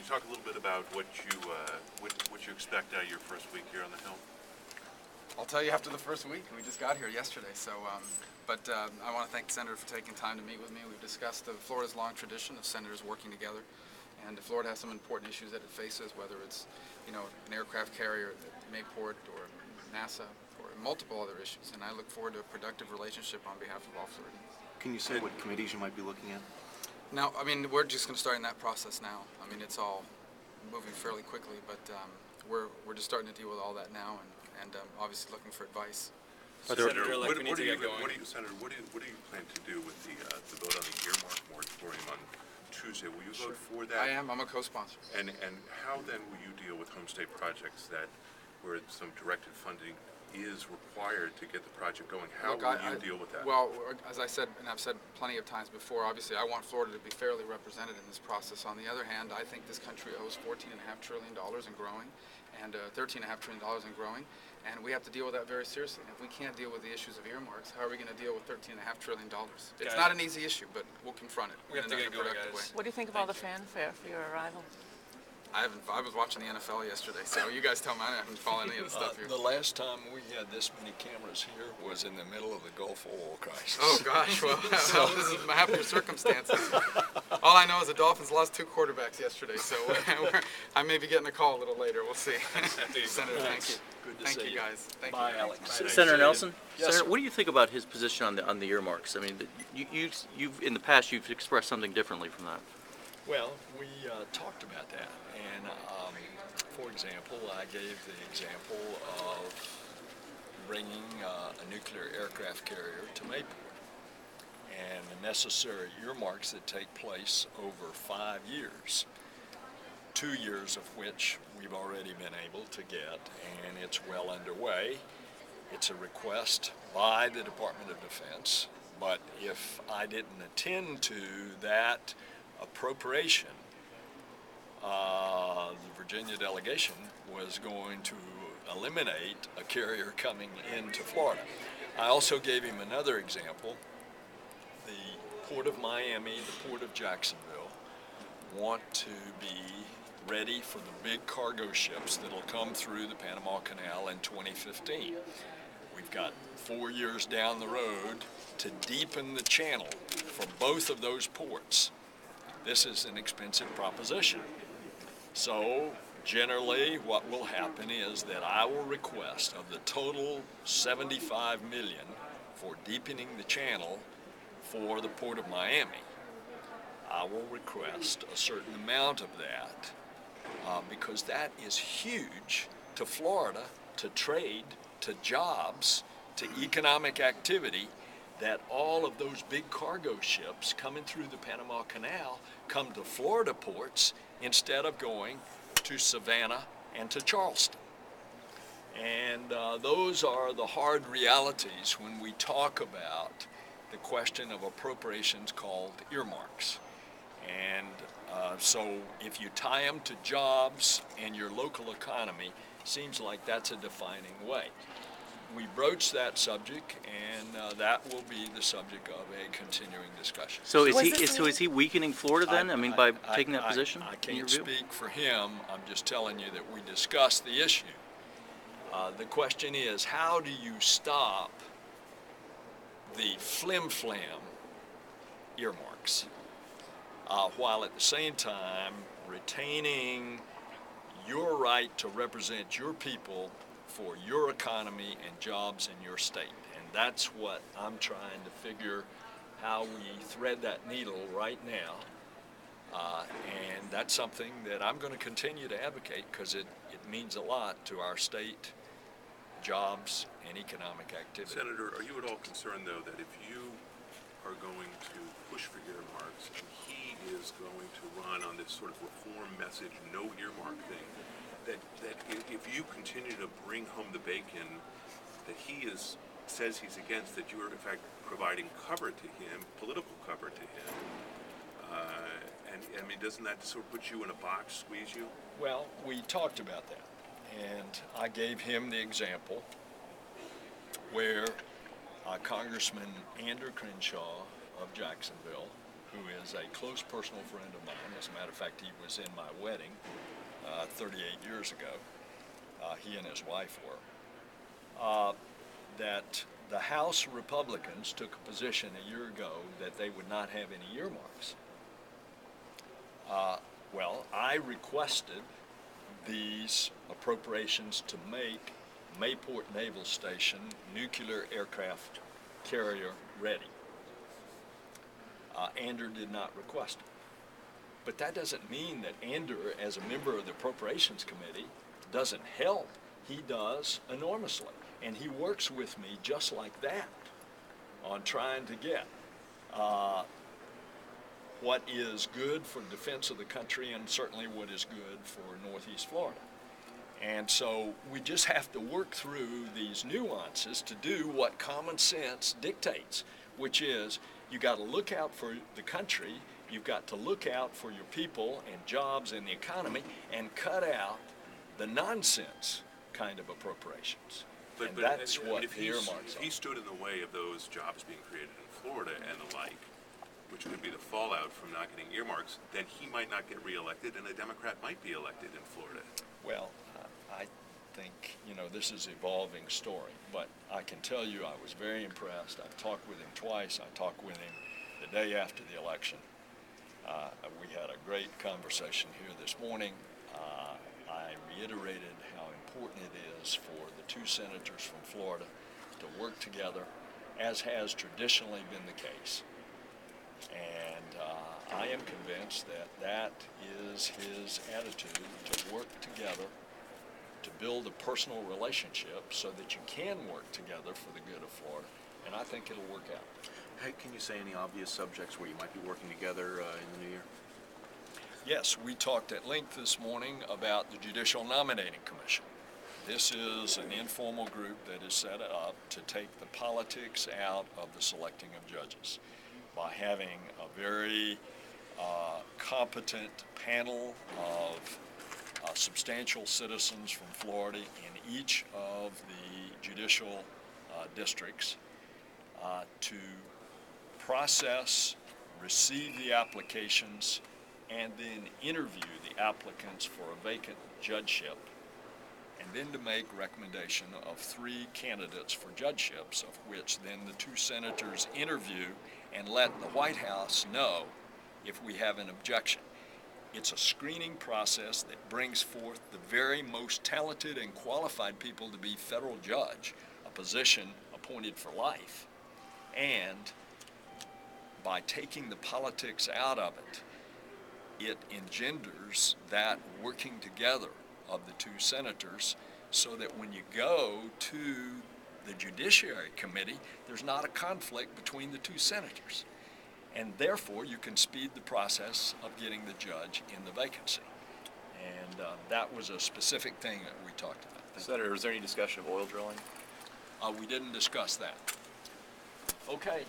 you talk a little bit about what you expect out of your first week here on the Hill? I'll tell you after the first week. We just got here yesterday, so. But I want to thank the Senator for taking time to meet with me. We've discussed Florida's long tradition of senators working together, and Florida has some important issues that it faces, whether it's, an aircraft carrier at Mayport or NASA or multiple other issues. And I look forward to a productive relationship on behalf of all Floridians. Can you say what committees you might be looking at? Now, we're just going to start in that process now. It's all moving fairly quickly, but we're just starting to deal with all that now, and obviously looking for advice. Senator, what do you plan to do with the vote on the earmark moratorium on Tuesday? Will you vote for that? I am. I'm a co-sponsor. And how then will you deal with home state projects where some directed funding is required to get the project going? How will you deal with that? Well, as I said, and I've said plenty of times before, obviously I want Florida to be fairly represented in this process. On the other hand, I think this country owes $14.5 trillion and growing, and $13.5 trillion and growing, and we have to deal with that very seriously. And if we can't deal with the issues of earmarks, how are we going to deal with $13.5 trillion? It's not an easy issue, but we'll confront it in a productive way. What do you think of all the fanfare for your arrival? I was watching the NFL yesterday, so you guys tell me. I haven't followed any of the stuff here. The last time we had this many cameras here was in the middle of the Gulf oil crisis. Oh gosh, well, this is happier circumstances. All I know is the Dolphins lost 2 quarterbacks yesterday, so I may be getting a call a little later. We'll see. Senator, thank you. Good to thank see you guys. Thank Bye, you. Alex. Senator Nelson, Yes, Senator, sir. what do you think about his position on the earmarks? You've in the past you've expressed something differently from that. Well, we talked about that, and for example, I gave the example of bringing a nuclear aircraft carrier to Mayport, and the necessary earmarks that take place over 5 years, 2 years of which we've already been able to get, and it's well underway. It's a request by the Department of Defense, but if I didn't attend to that appropriation, the Virginia delegation was going to eliminate a carrier coming into Florida. I also gave him another example. The Port of Miami, the Port of Jacksonville want to be ready for the big cargo ships that'll come through the Panama Canal in 2015. We've got 4 years down the road to deepen the channel for both of those ports. This is an expensive proposition. So generally what will happen is that I will request of the total $75 million for deepening the channel for the Port of Miami, I will request a certain amount of that because that is huge to Florida, to trade, to jobs, to economic activity, that all of those big cargo ships coming through the Panama Canal come to Florida ports instead of going to Savannah and to Charleston. And those are the hard realities when we talk about the question of appropriations called earmarks. And so if you tie them to jobs and your local economy, seems like that's a defining way. We broached that subject, and that will be the subject of a continuing discussion. So is he weakening Florida then? By taking that position? I can't speak for him. I'm just telling you that we discussed the issue. The question is, how do you stop the flim-flam earmarks while at the same time retaining your right to represent your people for your economy and jobs in your state? And that's what I'm trying to figure, how we thread that needle right now. And that's something that I'm going to continue to advocate because it means a lot to our state, jobs, and economic activity. Senator, are you at all concerned, though, that if you are going to push for earmarks and he is going to run on this sort of reform message, no earmark thing, that if you continue to bring home the bacon that he says he's against, that you are in fact providing cover to him, political cover to him, and doesn't that sort of put you in a box, squeeze you? Well, we talked about that, and I gave him the example where Congressman Andrew Crenshaw of Jacksonville who is a close personal friend of mine. As a matter of fact, he was in my wedding 38 years ago. He and his wife were. That the House Republicans took a position a year ago that they would not have any earmarks. Well, I requested these appropriations to make Mayport Naval Station nuclear aircraft carrier ready. Ander did not request it. But that doesn't mean that Ander, as a member of the Appropriations Committee, doesn't help. He does enormously. And he works with me just like that on trying to get what is good for defense of the country and certainly what is good for Northeast Florida. And so we just have to work through these nuances to do what common sense dictates, which is you got to look out for the country, you've got to look out for your people and jobs and the economy, and cut out the nonsense kind of appropriations. And that's what if the earmarks he are. stood in the way of those jobs being created in Florida and the like, which could be the fallout from not getting earmarks, then he might not get reelected and a Democrat might be elected in Florida. Well, I think, this is an evolving story, but I can tell you I was very impressed. I talked with him twice. I talked with him the day after the election. We had a great conversation here this morning. I reiterated how important it is for the two senators from Florida to work together, as has traditionally been the case. And I am convinced that that is his attitude, to work together, to build a personal relationship so that you can work together for the good of Florida. And I think it'll work out. Hey, can you say any obvious subjects where you might be working together in the new year? Yes, we talked at length this morning about the Judicial Nominating Commission. This is an informal group that is set up to take the politics out of the selecting of judges by having a very competent panel of substantial citizens from Florida in each of the judicial districts to process, receive the applications, and then interview the applicants for a vacant judgeship, and then to make recommendation of 3 candidates for judgeships, of which then the 2 senators interview and let the White House know if we have an objection. It's a screening process that brings forth the very most talented and qualified people to be federal judge, a position appointed for life. And by taking the politics out of it, it engenders that working together of the 2 senators so that when you go to the Judiciary Committee, there's not a conflict between the 2 senators. And therefore, you can speed the process of getting the judge in the vacancy. And that was a specific thing that we talked about. Senator, is there any discussion of oil drilling? We didn't discuss that. Okay.